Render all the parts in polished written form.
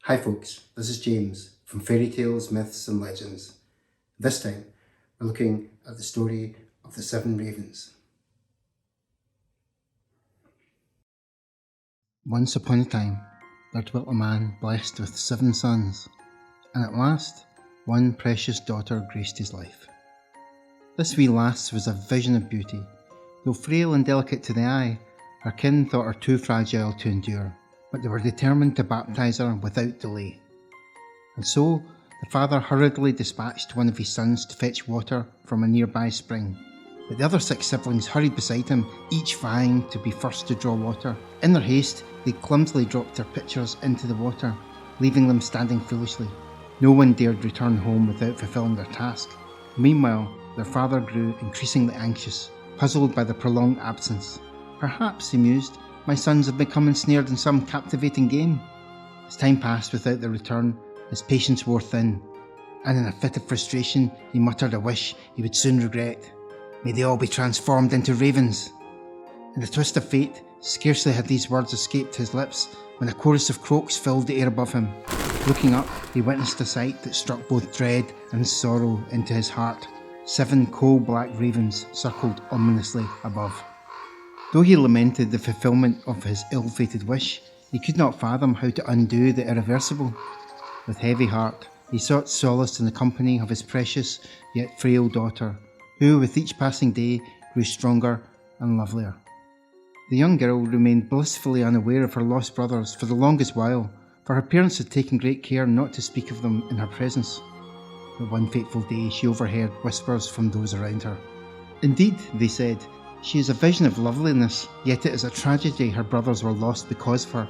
Hi folks, this is James from Fairy Tales, Myths and Legends. This time we're looking at the story of the 7 ravens. Once upon a time there dwelt a man blessed with 7 sons, and at last one precious daughter graced his life. This wee lass was a vision of beauty. Though frail and delicate to the eye, her kin thought her too fragile to endure, but they were determined to baptise her without delay. And so the father hurriedly dispatched one of his sons to fetch water from a nearby spring. But the other 6 siblings hurried beside him, each vying to be first to draw water. In their haste, they clumsily dropped their pitchers into the water, leaving them standing foolishly. No one dared return home without fulfilling their task. Meanwhile, their father grew increasingly anxious, puzzled by the prolonged absence. Perhaps, he mused, my sons have become ensnared in some captivating game. As time passed without their return, his patience wore thin, and in a fit of frustration he muttered a wish he would soon regret. May they all be transformed into ravens. In the twist of fate, scarcely had these words escaped his lips when a chorus of croaks filled the air above him. Looking up, he witnessed a sight that struck both dread and sorrow into his heart. 7 coal-black ravens circled ominously above. Though he lamented the fulfilment of his ill-fated wish, he could not fathom how to undo the irreversible. With heavy heart, he sought solace in the company of his precious yet frail daughter, who with each passing day grew stronger and lovelier. The young girl remained blissfully unaware of her lost brothers for the longest while, for her parents had taken great care not to speak of them in her presence. But one fateful day she overheard whispers from those around her. Indeed, they said, she is a vision of loveliness, yet it is a tragedy her brothers were lost because of her.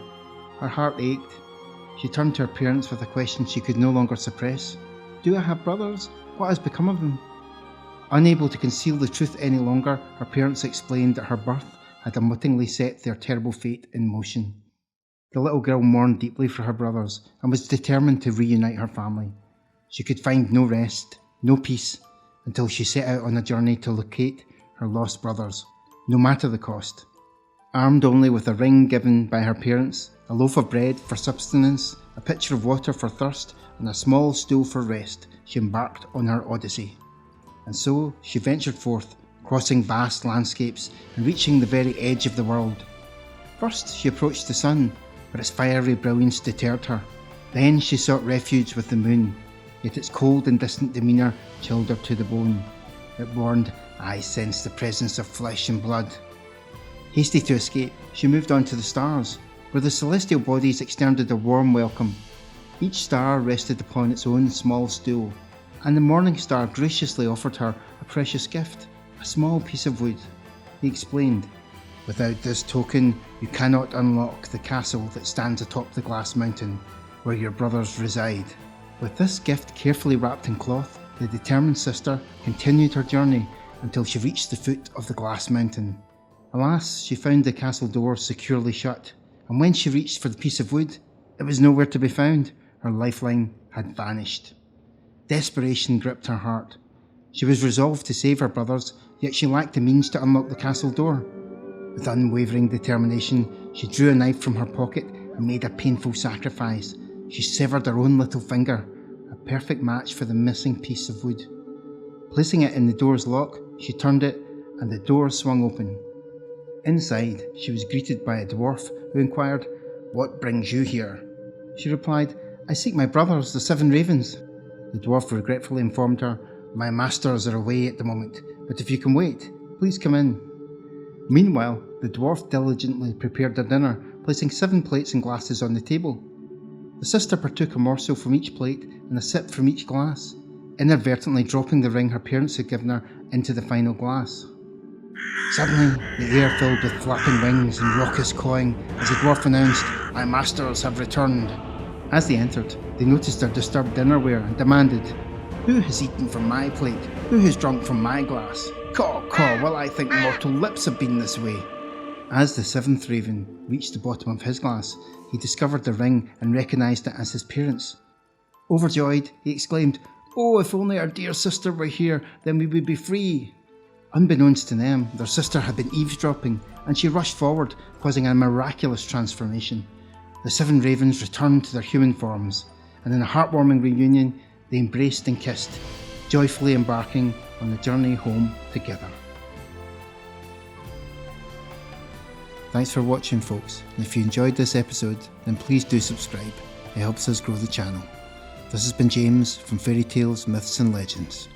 Her heart ached. She turned to her parents with a question she could no longer suppress. Do I have brothers? What has become of them? Unable to conceal the truth any longer, her parents explained that her birth had unwittingly set their terrible fate in motion. The little girl mourned deeply for her brothers and was determined to reunite her family. She could find no rest, no peace, until she set out on a journey to locate her lost brothers, no matter the cost. Armed only with a ring given by her parents, a loaf of bread for sustenance, a pitcher of water for thirst, and a small stool for rest, she embarked on her odyssey. And so she ventured forth, crossing vast landscapes and reaching the very edge of the world. First she approached the sun, but its fiery brilliance deterred her. Then she sought refuge with the moon, yet its cold and distant demeanour chilled her to the bone. It warned, I sense the presence of flesh and blood. Hasty to escape, she moved on to the stars, where the celestial bodies extended a warm welcome. Each star rested upon its own small stool, and the morning star graciously offered her a precious gift, a small piece of wood. He explained, without this token, you cannot unlock the castle that stands atop the glass mountain, where your brothers reside. With this gift carefully wrapped in cloth, the determined sister continued her journey until she reached the foot of the glass mountain. Alas, she found the castle door securely shut, and when she reached for the piece of wood, it was nowhere to be found. Her lifeline had vanished. Desperation gripped her heart. She was resolved to save her brothers, yet she lacked the means to unlock the castle door. With unwavering determination, she drew a knife from her pocket and made a painful sacrifice. She severed her own little finger, a perfect match for the missing piece of wood. Placing it in the door's lock, she turned it, and the door swung open. Inside, she was greeted by a dwarf who inquired, What brings you here? She replied, I seek my brothers, the 7 ravens. The dwarf regretfully informed her, My masters are away at the moment, but if you can wait, please come in. Meanwhile, the dwarf diligently prepared their dinner, placing 7 plates and glasses on the table. The sister partook a morsel from each plate and a sip from each glass, inadvertently dropping the ring her parents had given her into the final glass. Suddenly, the air filled with flapping wings and raucous cawing as the dwarf announced, My masters have returned. As they entered, they noticed their disturbed dinnerware and demanded, Who has eaten from my plate? Who has drunk from my glass? Caw, caw, well I think mortal lips have been this way. As the 7th raven reached the bottom of his glass, he discovered the ring and recognised it as his parents. Overjoyed, he exclaimed, Oh, if only our dear sister were here, then we would be free. Unbeknownst to them, their sister had been eavesdropping, and she rushed forward, causing a miraculous transformation. the 7 ravens returned to their human forms, and in a heartwarming reunion, they embraced and kissed, joyfully embarking on the journey home together. Thanks for watching, folks, and if you enjoyed this episode, then please do subscribe. It helps us grow the channel. This has been James from Fairy Tales, Myths and Legends.